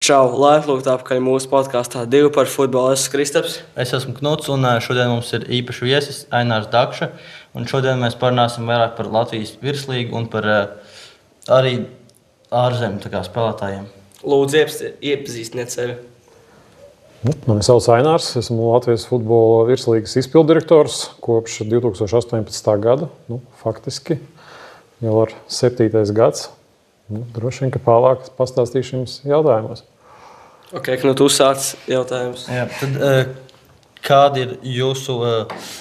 Čau, laipni lūgt atpakaļ mūsu podkāstā Divi par futbolu. Es esmu Kristaps. Es esmu Knuts, un šodien mums ir īpašs viesis Ainārs Dakša. Šodien mēs parunāsim vairāk par Latvijas virslīgu un par arī ārzemju spēlētājiem. Lūdzu, iepazīstiniet sevi. Mani sauc Ainārs. Esmu Latvijas futbola virslīgas izpilddirektors kopš 2018. gada. Faktiski jau ar 7. gads. Droši vien, ka pārāk pastāstīšu jums jautājumos. Ok, Knut, uzsāc jautājumus. Jā, tad, kādi ir jūsu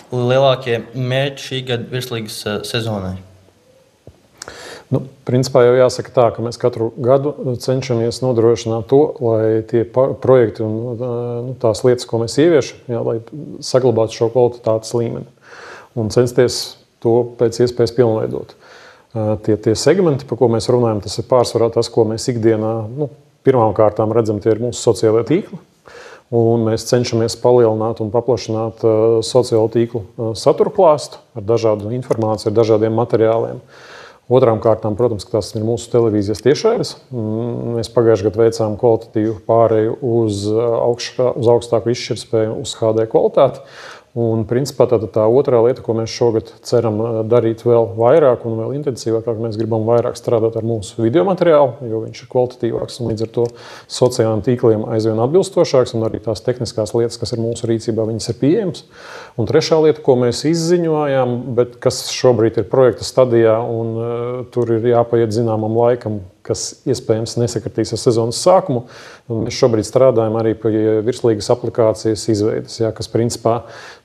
lielākie mērķi šī gada virslīgas sezonai? Principā jau jāsaka tā, ka mēs katru gadu cenšamies nodrošināt to, lai tie projekti un tās lietas, ko mēs ieviešam, lai saglabātu šo kvalitātes līmeni un censties to pēc iespējas pilnveidot. Tie segmenti, par ko mēs runājam, tas ir pārsvarā tas, ko mēs ikdienā pirmām kārtām redzam, tie ir mūsu sociālajie tīkli. Un mēs cenšamies palielināt un paplašināt sociālo tīklu satura klāstu ar dažādu informāciju, ar dažādiem materiāliem. Otrām kārtām, protams, tas ir mūsu televīzijas tiešraides. Mēs pagājušajā gadā veicām kvalitatīvu pāreju uz augstāku izšķirtspēju, uz HD kvalitāti. Un, principā, tā otrā lieta, ko mēs šogad ceram darīt vēl vairāk un vēl intensīvāk, mēs gribam vairāk strādāt ar mūsu video materiālu, jo viņš ir kvalitatīvāks un līdz ar to sociālajiem tīkliem aizvien atbilstošāks, un arī tās tehniskās lietas, kas ir mūsu rīcībā, viņas ir pieejamas. Un trešā lieta, ko mēs izziņojām, bet kas šobrīd ir projekta stadijā, un tur ir jāpaiet zināmam laikam, kas iespējams nesakritīs ar sezonas sākumu. Mēs šobrīd strādājam arī pie virslīgas aplikācijas izveides, kas principā,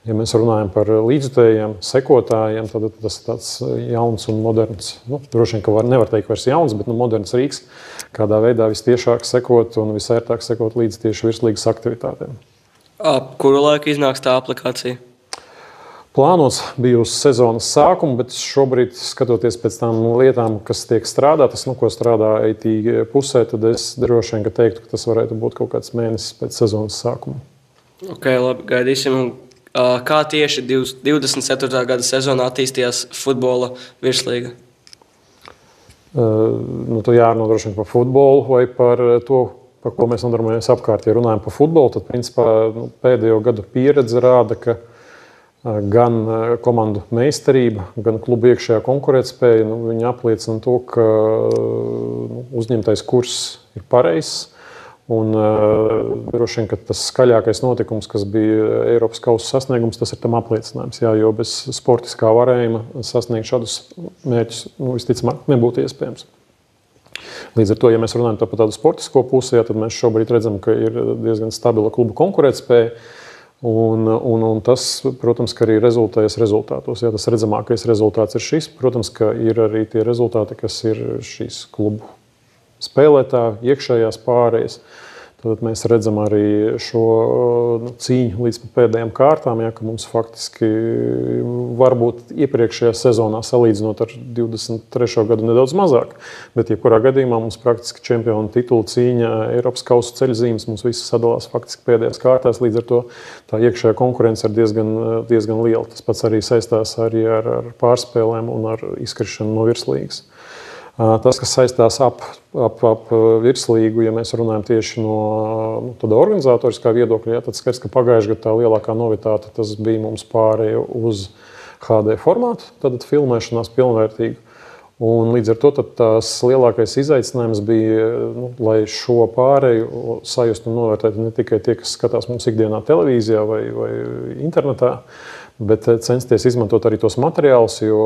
ja mēs runājam par līdzjutējiem, sekotājiem, tad tas ir tāds jauns un moderns, droši vien, ka nevar teikt vairs jauns, bet moderns rīks, kādā veidā vistiešāk sekot un visērtāk sekot līdz tieši virslīgas aktivitātēm. Kuru laiku iznāks tā aplikācija? Plānots bija uz sezonas sākumu, bet šobrīd, skatoties pēc tām lietām, kas tiek strādātas, ko strādā IT pusē, tad es droši vien teiktu, ka tas varētu būt kaut kāds mēnesis pēc sezonas sākuma. Ok, labi, gaidīsim. Kā tieši 24. gada sezonā attīstījās futbola virslīga? Tu jārunā droši vien par futbolu vai par to, par ko mēs nodarbojamies apkārt. Ja runājam par futbolu, tad principā pēdējo gadu pieredze rāda, ka gan komandu meistarība, gan klubu iekšējā konkurētspēja, viņi apliecina to, ka uzņemtais kurs ir pareizs. Un droši vien, ka tas skaļākais notikums, kas bija Eiropas kausa sasniegums, tas ir tam apliecinājums. Jo bez sportiskā varējuma sasniegt šādus mērķus visticamāk nebūtu iespējams. Līdz ar to, ja mēs runājam par tādu sportisko pusi, tad mēs šobrīd redzam, ka ir diezgan stabila klubu konkurētspēja. Un tas, protams, ka arī rezultējas rezultātos. Tas redzamākais rezultāts ir šis. Protams, ka ir arī tie rezultāti, kas ir šīs klubu spēlētāju, iekšējās pārējas. Tad mēs redzam arī šo cīņu līdz pēdējām kārtām, ka mums faktiski varbūt iepriekšējā sezonā salīdzinot ar 23. gadu nedaudz mazāk. Bet jebkurā gadījumā mums praktiski čempionu titula cīņa, Eiropas kausa ceļzīmes, mums visas sadalās faktiski pēdējās kārtās. Līdz ar to tā iekšējā konkurence ir diezgan liela. Tas pats arī saistās arī ar pārspēlēm un ar izkrišanu no virslīgas. Tas, kas saistās ap virslīgu, ja mēs runājam tieši no tāda organizatoriskā viedokļa, tad skaidrs, ka pagājušajā gadā tā lielākā novitāte tas bija mums pārēja uz HD formātu, tad filmēšanās pilnvērtīgu. Un līdz ar to tās lielākais izaicinājums bija, lai šo pārēju sajust un novērtēt ne tikai tie, kas skatās mums ikdienā televīzijā vai internetā, bet censties izmantot arī tos materiālus, jo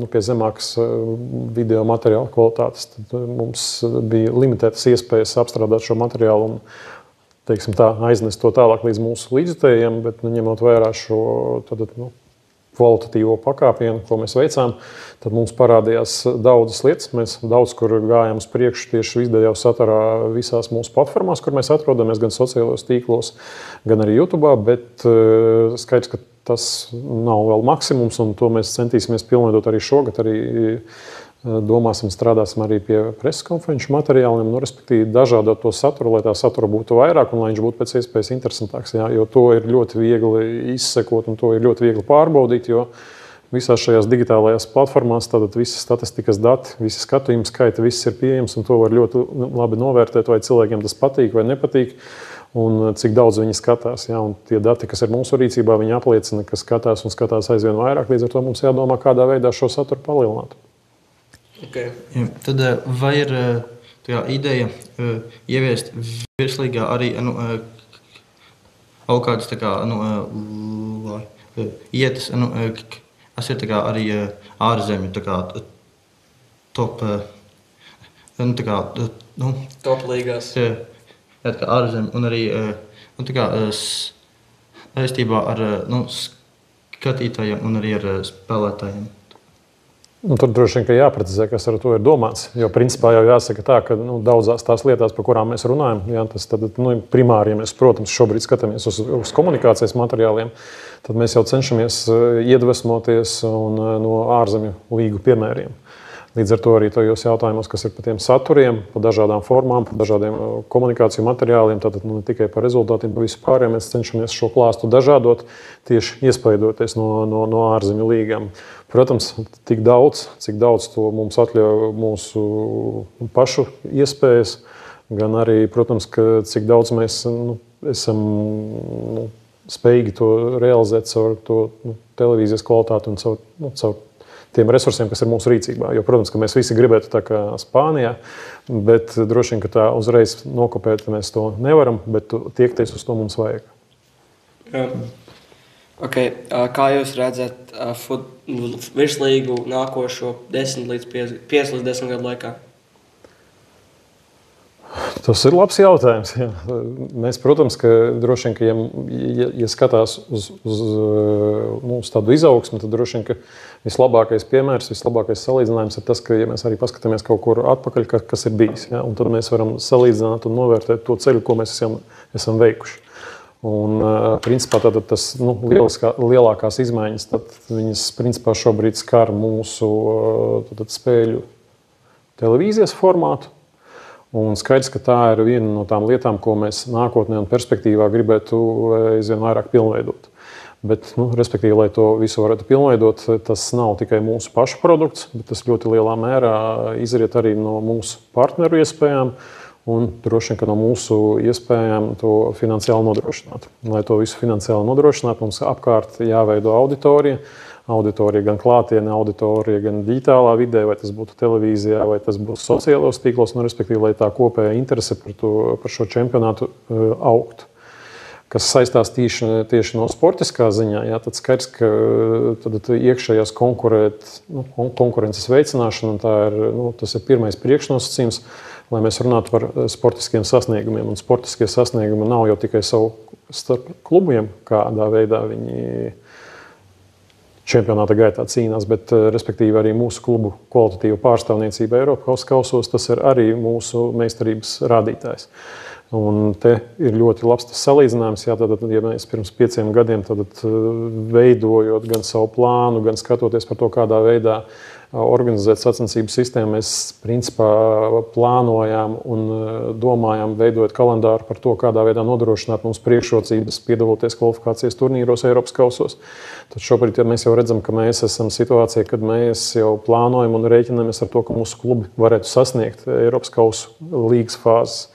pie zemākas video materiāla kvalitātes mums bija limitētas iespējas apstrādāt šo materiālu un, teiksim tā, aiznest to tālāk līdz mūsu līdzjutējiem, bet ņemot vērā šo kvalitatīvo pakāpienu, ko mēs veicām, tad mums parādījās daudzas lietas. Mēs daudz kur gājām uz priekšu tieši video saturā visās mūsu platformās, kur mēs atrodamies, gan sociālajos tīklos, gan arī YouTube, bet skaidrs, ka tas nav vēl maksimums, un to mēs centīsimies pilnveidot arī šogad. Arī domāsim, strādāsim arī pie preses konferenču materiāliem, respektīvi dažādot to saturu, lai tā satura būtu vairāk un lai viņš būtu pēc iespējas interesantāks. Jo to ir ļoti viegli izsekot un to ir ļoti viegli pārbaudīt, jo visās šajās digitālajās platformās, tātad visas statistikas dati, visi skatījumi skaiti, viss ir pieejams, un to var ļoti labi novērtēt, vai cilvēkiem tas patīk vai nepatīk, un cik daudz viņi skatās. Ja? Un tie dati, kas ir mūsu rīcībā, viņi apliecina, ka skatās un skatās aizvien vairāk, līdz ar to mums jādomā, kādā veidā šo saturu palielināt. Okay. Ja, tad vai ir ideja ieviest virslīgā arī kaut kādas ietas, kas ir arī ārzemju top, Top līgās. Jā, ārzemju un arī saistībā ar skatītājiem un arī ar spēlētājiem. Tur droši vien jāprecizē, kas ar to ir domāts. Jo principā jau jāsaka tā, ka daudzās tās lietās, par kurām mēs runājam, jā, tas tad, primāri, ja mēs, protams, šobrīd skatāmies uz komunikācijas materiāliem, tad mēs jau cenšamies iedvesmoties no ārzemju līgu piemēriem. Līdz ar to arī tajos jautājumos, kas ir par tiem saturiem, par dažādām formām, par dažādiem komunikāciju materiāliem, tātad ne tikai par rezultātiem, par visu pārējiem, mēs cenšamies šo klāstu dažādot, tieši iespaidoties no ārzemju līgām. Protams, tik daudz, cik daudz to mums atļauj mūsu pašu iespējas, gan arī, protams, ka cik daudz mēs esam spējīgi to realizēt caur to televīzijas kvalitāti un caur tiem resursiem, kas ir mūsu rīcībā. Jo, protams, ka mēs visi gribētu tā kā Spānijā, bet droši vien, ka tā uzreiz nokopēt mēs to nevaram, bet tiekties uz to mums vajag. Okay. Kā jūs redzat virslīgu nākošo 10 līdz 5 līdz 10 gadu laikā? Tas ir labs jautājums. Jā. Mēs, protams, ka droši vien, ka ja skatās uz tādu izaugsmu, tad droši vien, ka vislabākais piemērs, vislabākais salīdzinājums ir tas, ka, ja mēs arī paskatāmies kaut kur atpakaļ, kas ir bijis, jā, un tad mēs varam salīdzināt un novērtēt to ceļu, ko mēs esam veikuši. Un, principā, tas lielākās izmaiņas, tad viņas, principā, šobrīd skar mūsu spēļu televīzijas formātu. Un skaidrs, ka tā ir viena no tām lietām, ko mēs nākotnē un perspektīvā gribētu aizvien vairāk pilnveidot. Bet, respektīvi, lai to visu varētu pilnveidot, tas nav tikai mūsu pašu produkts, bet tas ļoti lielā mērā izriet arī no mūsu partneru iespējām un droši vien, ka no mūsu iespējām to finansiāli nodrošināt. Lai to visu finansiāli nodrošinātu, mums apkārt jāveido auditorija. Auditorija gan klātienē, auditorija gan digitālā vidē, vai tas būtu televīzijā, vai tas būtu sociālos tīklos, respektīvi, lai tā kopējā interese par šo čempionātu augtu. Kas saistās tieši no sportiskā ziņā, jā, tad skaidrs, ka tad iekšējās konkurences veicināšana, tas ir pirmais priekšnosacījums, lai mēs runātu par sportiskiem sasniegumiem. Un sportiskie sasniegumi nav jau tikai savu starp klubiem, kādā veidā viņi čempionāta gaitā cīnās, bet, respektīvi, arī mūsu klubu kvalitatīva pārstāvniecība Eiropas kausos, tas ir arī mūsu meistarības rādītājs. Un te ir ļoti labs tas salīdzinājums. Jā, tad, ja mēs pirms 5 gadiem veidojot gan savu plānu, gan skatoties par to, kādā veidā organizēt sacensību sistēmu, mēs principā plānojām un domājām veidot kalendāru par to, kādā veidā nodrošināt mums priekšrocības piedaloties kvalifikācijas turnīros Eiropas kausos. Tad šobrīd mēs jau redzam, ka mēs esam situācijā, kad mēs jau plānojam un rēķinamies ar to, ka mūsu klubi varētu sasniegt Eiropas kausu līgas fāzes.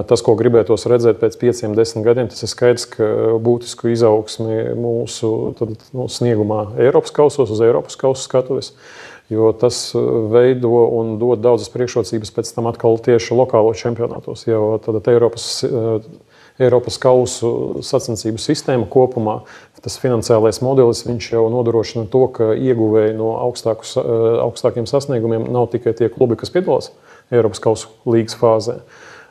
Tas, ko gribētos redzēt pēc 5-10 gadiem, tas ir skaidrs, ka būtisku izaugsmi mūsu sniegumā Eiropas kausos, uz Eiropas kausu skatuves, jo tas veido un dod daudzas priekšrocības pēc tam atkal tieši lokālo čempionātos. Jo tad Eiropas kausu sacensību sistēma kopumā, tas finansiālais modelis, viņš jau nodrošina to, ka ieguvēji no augstākiem sasniegumiem nav tikai tie klubi, kas piedalās Eiropas kausu līgas fāzē.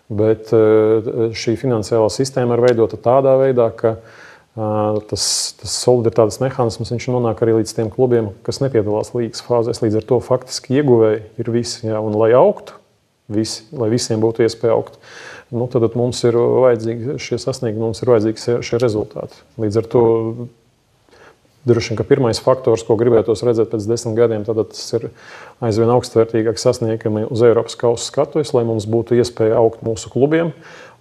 Bet šī finansiālā sistēma ir veidota tādā veidā, ka tas solidaritātes mehānisms viņš nonāk arī līdz tiem klubiem, kas nepiedalās līgas fāzēs. Līdz ar to faktiski ieguvēji ir visi. Jā, un lai augtu, lai visiem būtu iespēja augt, tad mums ir vajadzīgi šie sasniegumi, mums ir vajadzīgi šie rezultāti. Līdz ar to droši vien, ka pirmais faktors, ko gribētos redzēt pēc 10 gadiem, tad tas ir aizvien augstvērtīgāk sasniegumi uz Eiropas kausu skatuves, lai mums būtu iespēja augt mūsu klubiem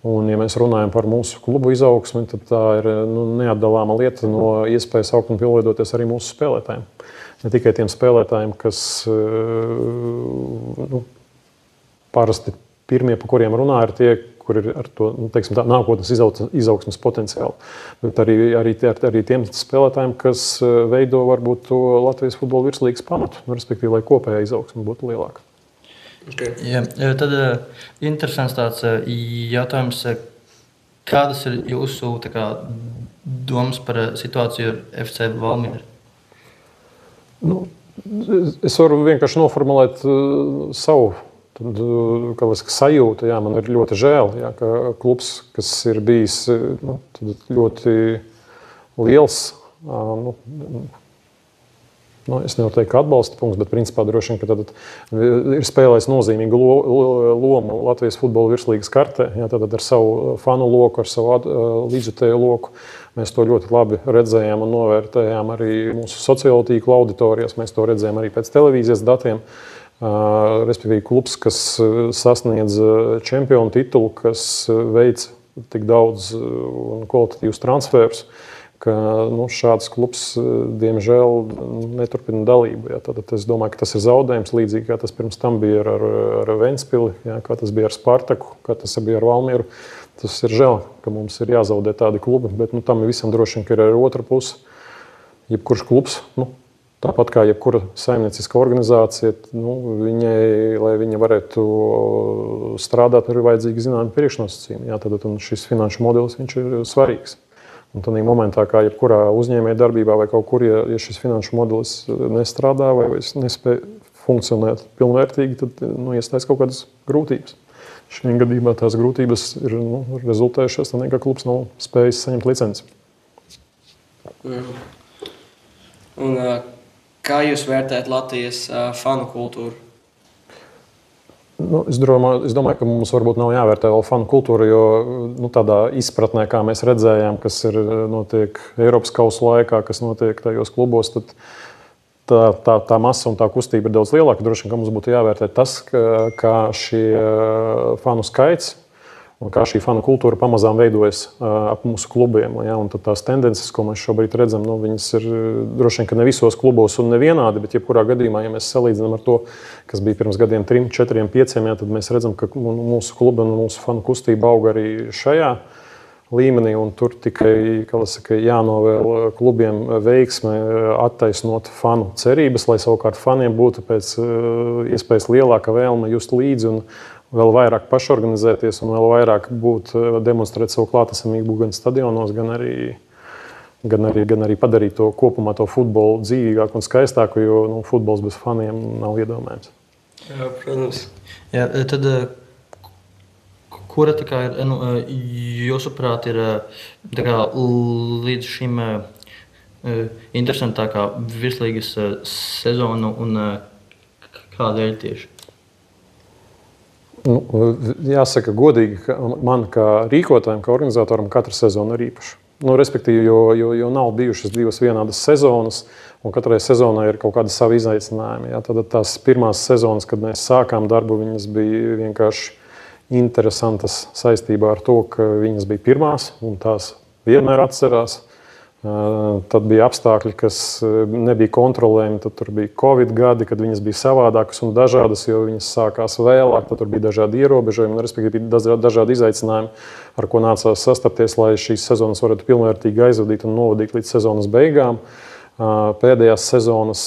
Un, ja mēs runājam par mūsu klubu izaugsmi, tad tā ir neatdalāma lieta no iespējas augt un pilnveidoties arī mūsu spēlētājiem. Ne tikai tiem spēlētājiem, kas parasti pirmie, par kuriem runā, ir tie, kur ir ar to nākotnes izaugsmes potenciālu. Bet arī tiem spēlētājiem, kas veido varbūt to Latvijas futbola virslīgas pamatu, respektīvi, lai kopējā izaugsme būtu lielāka. Okay. Jā, tad interesants tāds jautājums, kādas ir jūsu domas par situāciju ar FC Valmiera? Es varu vienkārši noformulēt savu sajūtu. Jā, man ir ļoti žēl, jā, ka klubs, kas ir bijis ļoti liels, es nevaru teikt, ka atbalsta punkts, bet principā droši vien, ka tad ir spēlējis nozīmīgu lomu Latvijas futbola virslīgas kartē, jā, tad ar savu fanu loku, ar savu līdzjutēju loku. Mēs to ļoti labi redzējām un novērtējām arī mūsu sociālo tīklu auditorijās. Mēs to redzējām arī pēc televīzijas datiem. Respektīvi, klubs, kas sasniedz čempionu titulu, kas veic tik daudz un kvalitatīvus transferus, ka šāds klubs, diemžēl, neturpina dalību. Jā. Tad es domāju, ka tas ir zaudējums, līdzīgi kā tas pirms tam bija ar Ventspili, jā, kā tas bija ar Spartaku, kā tas bija ar Valmieru. Tas ir žēl, ka mums ir jāzaudē tādi klubi, bet tam visam droši vien ir arī otra puse. Jebkurš klubs, tāpat kā jebkura saimnieciska organizācija, viņai, lai viņa varētu strādāt, ir vajadzīgi zināmi priekšnosacījumi. Jā, tad šis finanšu modelis viņš ir svarīgs. Un tādā momentā, kā jebkurā uzņēmēja darbībā vai kaut kur, ja šis finanšu modelis nestrādā vai nespēj funkcionēt pilnvērtīgi, tad iestājas kaut kādas grūtības. Šajā gadījumā tās grūtības ir rezultējušās tādā, ka klubs nav spējis saņemt licenci. Un, kā jūs vērtējat Latvijas fanu kultūru? Es domāju, ka mums varbūt nav jāvērtē vēl fanu kultūra, jo tādā izpratnē, kā mēs redzējām, kas notiek Eiropas kausa laikā, kas notiek tajos klubos, tad tā masa un tā kustība ir daudz lielāka. Droši vien, ka mums būtu jāvērtē tas, kā šie fanu skaits un kā šī fanu kultūra pamazām veidojas ap mūsu klubiem. Ja? Un tad tās tendences, ko mēs šobrīd redzam, viņas ir droši vien, ka ne visos klubos un nevienādi, bet jebkurā gadījumā, ja mēs salīdzinām ar to, kas bija pirms gadiem 3, 4, 5, ja, tad mēs redzam, ka mūsu kluba un mūsu fanu kustība auga arī šajā līmenī, un tur tikai jānovēl klubiem veiksme attaisnot fanu cerības, lai savukārt faniem būtu pēc iespējas lielāka vēlme just līdzi un vēl vairāk pašorganizēties un vēl vairāk demonstrēt savu klātesamību gan stadionos, gan arī padarīt to kopumā to futbolu dzīvīgāku un skaistāku, jo futbols bez faniem nav iedomājams. Jā, protams. Jā, tad kura jūsuprāt ir līdz šim interesantākā virslīgas sezona un kādēļ tieši? Jāsaka godīgi, ka man kā rīkotājiem, kā organizatoram katra sezona ir īpaša. Respektīvi, jo nav bijušas divas vienādas sezonas, un katrai sezonai ir kaut kādi savi izaicinājumi. Jā. Tad tās pirmās sezonas, kad mēs sākām darbu, viņas bija vienkārši interesantas saistībā ar to, ka viņas bija pirmās, un tās vienmēr atcerās. Tad bija apstākļi, kas nebija kontrolējami, tad tur bija Covid gadi, kad viņas bija savādākas un dažādas, jo viņas sākās vēlāk, tad tur bija dažādi ierobežojumi, respektīvi bija dažādi izaicinājumi, ar ko nācās sastapties, lai šīs sezonas varētu pilnvērtīgi aizvadīt un novadīt līdz sezonas beigām. Pēdējās sezonas,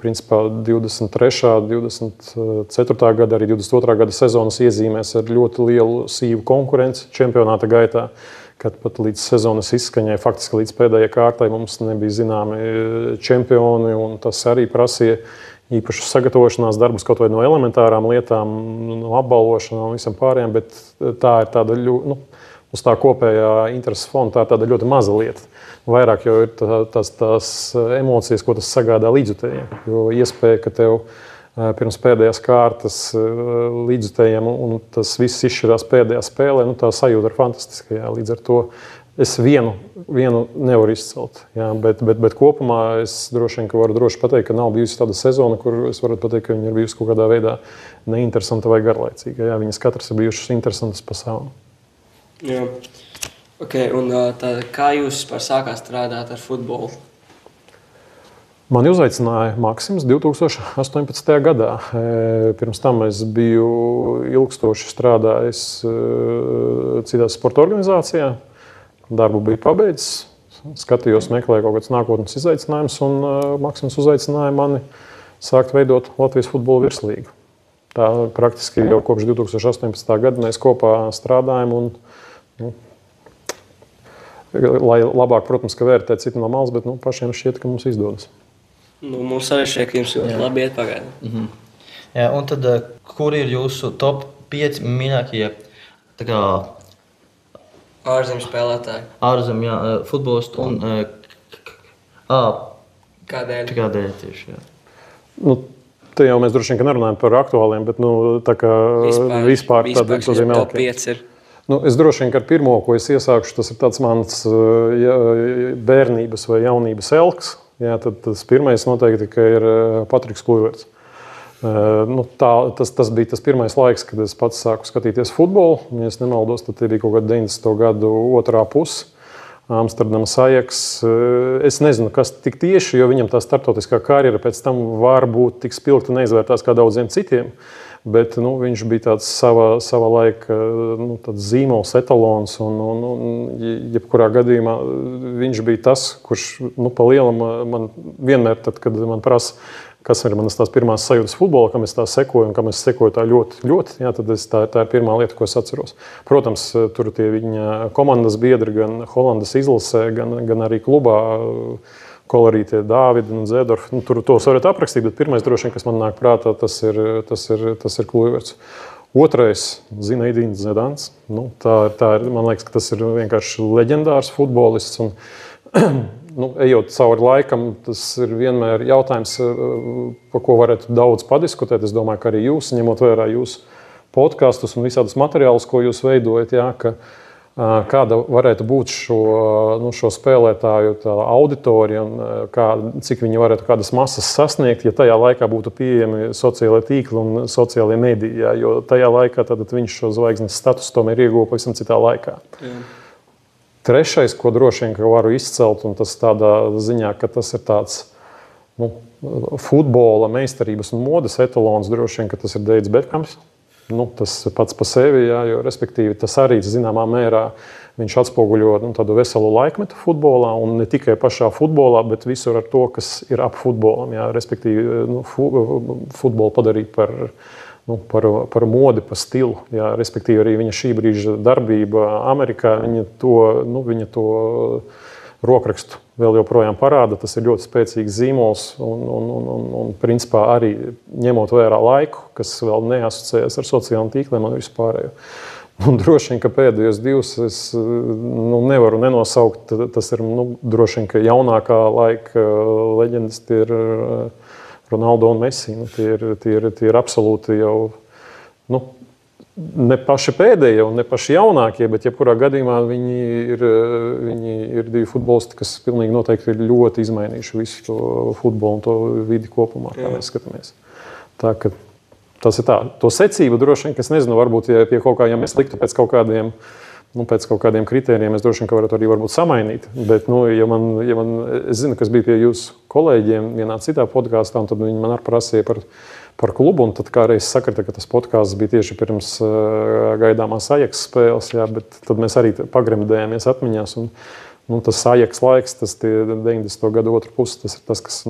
principā 23., 24. gada, arī 22. gada sezonas iezīmēs ar ļoti lielu sīvu konkurenci čempionāta gaitā, kad pat līdz sezonas izskaņai, faktiski līdz pēdējai kārtai mums nebija zināmi čempioni, un tas arī prasīja īpašus sagatavošanās darbus kaut vai no elementārām lietām, no apbalvošanām un visam pārējiem, bet tā ir tāda uz tā kopējā intereses fonda, tā ir tāda ļoti maza lieta. Vairāk jau ir tās emocijas, ko tas sagādā līdzjutējiem. Jo iespēja, ka tev pirms pēdējās kārtas līdzjutējiem un tas viss izšķirās pēdējā spēlē, tā sajūta ir fantastiska. Jā. Līdz ar to es vienu nevaru izcelt. Jā, bet kopumā es droši vien varu pateikt, ka nav bijusi tāda sezona, kur es varu pateikt, ka viņa ir bijusi kaut kādā veidā neinteresanta vai garlaicīga. Jā, viņas katras ir bijušas interesantas pa savam. Jā. Okay, un kā jūs sākāt strādāt ar futbolu? Mani uzaicināja Maksims 2018. gadā. Pirms tam es biju ilgstoši strādājis citās sporta organizācijā. Darbu biju pabeidzis, skatījos, meklēju kaut kādus nākotnes izaicinājumus, un Maksims uzaicināja mani sākt veidot Latvijas futbola virslīgu. Tā praktiski jau kopš 2018. gada mēs kopā strādājam. Lai labāk, protams, vērtētu citu no malas, bet pašiem šķiet, ka mums izdodas. Mums arī šķiet, ka jums ļoti labi iet pagaidām. Mhm. Jā, un tad, kur ir jūsu top 5 mīļākie ārzemju spēlētāji? Ārzemju futbolisti un kādēļ tieši? Jā. Te jau mēs droši vien nerunājam par aktuāliem, bet tā kā vispār tāda top 5 ir. Es droši vien, ka ar pirmo, ko es iesākšu, tas ir tāds mans bērnības vai jaunības elks. Jā, tad tas pirmais noteikti ir Patriks Kluiverts. Tas bija tas pirmais laiks, kad es pats sāku skatīties futbolu. Ja es nemaldos, tad bija kaut kāda 90. gadu otrā puse. Amsterdamas Ajax. Es nezinu, kas tik tieši, jo viņam tā starptautiskā karjera pēc tam var būt tik spilgta neizvērtās kā daudziem citiem. Bet viņš bija tāds sava laika zīmols, etalons. Jebkurā gadījumā viņš bija tas, kurš pa lielam man vienmēr, tad, kad man prasa, kas ir manas tās pirmās sajūtas futbolā, kam es tā sekoju un kam es sekoju tā ļoti, ļoti, jā, tad tā ir pirmā lieta, ko es atceros. Protams, tur tie viņa komandas biedri gan Holandas izlasē, gan arī klubā. Kolorītie Dāvidi un Zēdorfi. Tur tos varat aprakstīt, bet pirmais droši vien, kas man nāk prātā, tas ir Kluiverts. Otrais - Zinedins Zidans. Tā ir, man liekas, ka tas ir vienkārši leģendārs futbolists. Ejot cauri laikam, tas ir vienmēr jautājums, par ko varētu daudz padiskutēt. Es domāju, ka arī jūs, ņemot vērā jūsu podkastus un visādus materiālus, ko jūs veidojat, jā, kāda varētu būt šo spēlētāju auditorija un cik viņi varētu kādas masas sasniegt, ja tajā laikā būtu pieejami sociālie tīkli un sociālie mediji. Jā, jo tajā laikā viņš šo zvaigznes statusu tomēr ieguva pavisam citā laikā. Jā. Trešais, ko droši vien varu izcelt, un tas tādā ziņā, ka tas ir tāds futbola meistarības un modes etalons, droši vien, ka tas ir Deivids Bekams. Tas pats par sevi, jā, jo respektīvi tas arī zināmā mērā viņš atspoguļo tādu veselu laikmetu futbolā, un ne tikai pašā futbolā, bet visur ar to, kas ir ap futbolam. Jā, respektīvi futbolu padarīt par modi, par stilu. Jā, respektīvi arī viņa šī brīža darbība Amerikā, viņa to rokrakstu vēl joprojām parāda. Tas ir ļoti spēcīgs zīmols un principā arī ņemot vērā laiku, kas vēl neasociējas ar sociālajiem tīkliem un vispārējo. Droši vien, ka pēdējos divus es nevaru nenosaukt. Tas ir droši vien, ka jaunākā laika leģendas tie ir Ronaldo un Messi. Tie ir absolūti jau ne paši pēdējie un ne paši jaunākie, bet jebkurā gadījumā viņi ir divi futbolisti, kas pilnīgi noteikti ir ļoti izmainījuši visu to futbolu un to vidi kopumā, kā mēs skatāmies. Tā, ka tas ir tā. To secību droši vien, ka es nezinu, varbūt, ja mēs liktu pēc kaut kādiem kritērijiem, es droši vien, ka varētu arī varbūt samainīt. Bet, es zinu, kas bija pie jūsu kolēģiem vienā citā podkāstā, un tad viņi man arī prasīja par klubu, un tad kā reiz sakrita, ka tas podkāsts bija tieši pirms gaidāmās Ajax spēles, jā, bet tad mēs arī pagremdējāmies atmiņās, un tas Ajax laiks, tas 90. gadu otra puse, tas ir tas, kas,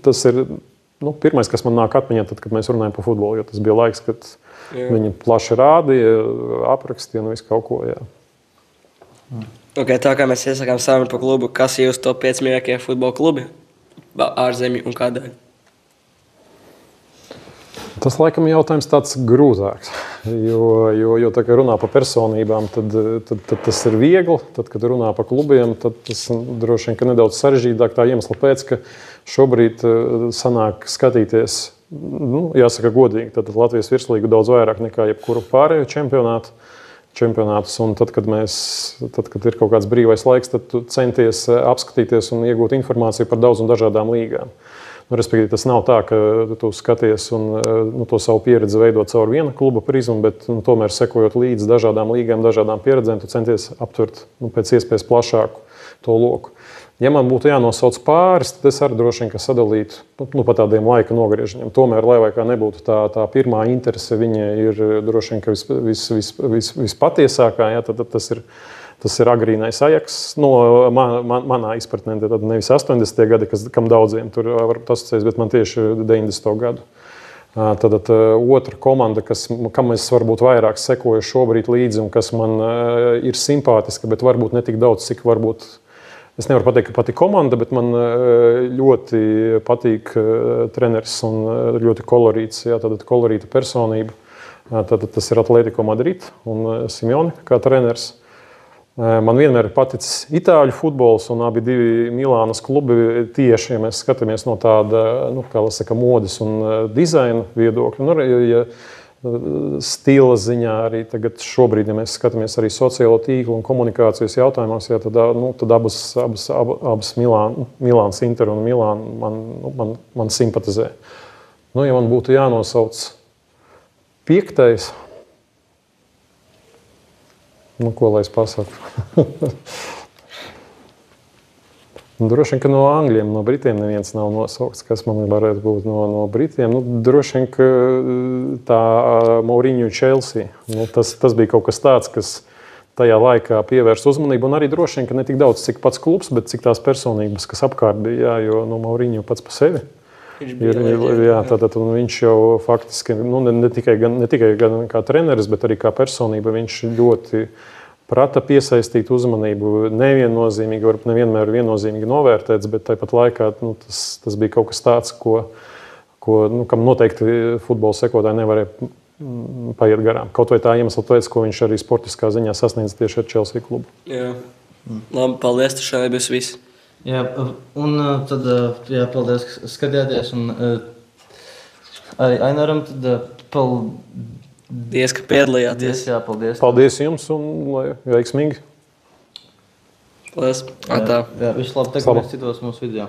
tas ir pirmais, kas man nāk atmiņā, tad, kad mēs runājam par futbolu, jo tas bija laiks, kad viņi plaši rādīja, aprakstīja un visu kaut ko, jā. Okay, tā kā mēs iesakām sarunu par klubu, kas ir jūsu top 5 mīļākie futbola klubi ārzemju un kādēļ? Tas laikam jautājums tāds grūtāks, jo tā kā runā par personībām, tad tas ir viegli, tad, kad runā par klubiem, tad tas droši vien, ka nedaudz sarežģītāk tā iemesla pēc, ka šobrīd sanāk skatīties, jāsaka godīgi, tad Latvijas virslīgu daudz vairāk nekā jebkuru pārējo čempionātus, un tad, kad ir kaut kāds brīvais laiks, tad tu centies apskatīties un iegūt informāciju par daudz un dažādām līgām. Respektīvi, tas nav tā, ka tu skaties un to savu pieredzi veidot caur viena kluba prizmu, bet tomēr sekojot līdz dažādām līgām, dažādām pieredzēm, tu centies aptvert pēc iespējas plašāku to loku. Ja man būtu jānosauc pāris, tad es arī droši vien sadalītu pa tādiem laika nogriežņiem. Tomēr, lai vai kā nebūtu tā pirmā interese, viņa ir droši vien vispatiesākā. Ja, tad tas ir agrīnais Ajaks. Manā izpratnē tad nevis 80. gadi, kam daudziem tur varbūt asociēs, bet man tieši 90. gadu. Tad otra komanda, kam es varbūt vairāk sekoju šobrīd līdzi un kas man ir simpātiska, bet varbūt ne tik daudz, cik varbūt. Es nevaru pateikt, ka pati komanda, bet man ļoti patīk treneris un ļoti kolorīts, kolorīta personība. Tad tas ir Atletico Madrid un Simeone kā treneris. Man vienmēr ir paticis itāļu futbols un abi divi Milānas klubi tieši, ja mēs skatāmies no tāda, modes un dizaina viedokļa. Stila ziņā arī tagad šobrīd, ja mēs skatāmies arī sociālo tīklu un komunikācijas jautājumos, tad abas Milāns Inter un Milāna man simpatizē. Ja man būtu jānosauc 5. Ko lai es pasaku? Droši vien, ka no Angļiem, no Britiem neviens nav nosaukts, kas man varētu būt no Britiem. Droši vien, ka tā Mourinho Chelsea, tas bija kaut kas tāds, kas tajā laikā pievērst uzmanību. Un arī droši vien, ka ne tik daudz, cik pats klubs, bet cik tās personības, kas apkārt bija, jo Mourinho pats pa sevi. Viņš jau faktiski, ne tikai kā treneris, bet arī kā personība, viņš ļoti prata piesaistīt uzmanību, neviennozīmīgi, varbūt nevienmēr viennozīmīgi novērtēts, bet tāpat laikā tas bija kaut kas tāds, kam noteikti futbola sekotāji nevarēja paiet garām. Kaut vai tā iemesla pēc, ko viņš arī sportiskā ziņā sasniedz tieši ar Chelsea klubu. Jā. Labi, paldies, tas šodien būs viss. Jā, un tad, paldies, ka skatījāties, un arī Ainaram tad Paldies, ka piedalījāties. Jā, paldies. Paldies jums un lai veiksmīgi. Paldies. Atā. Jā, visu labi, tiekamies citos mūsu video.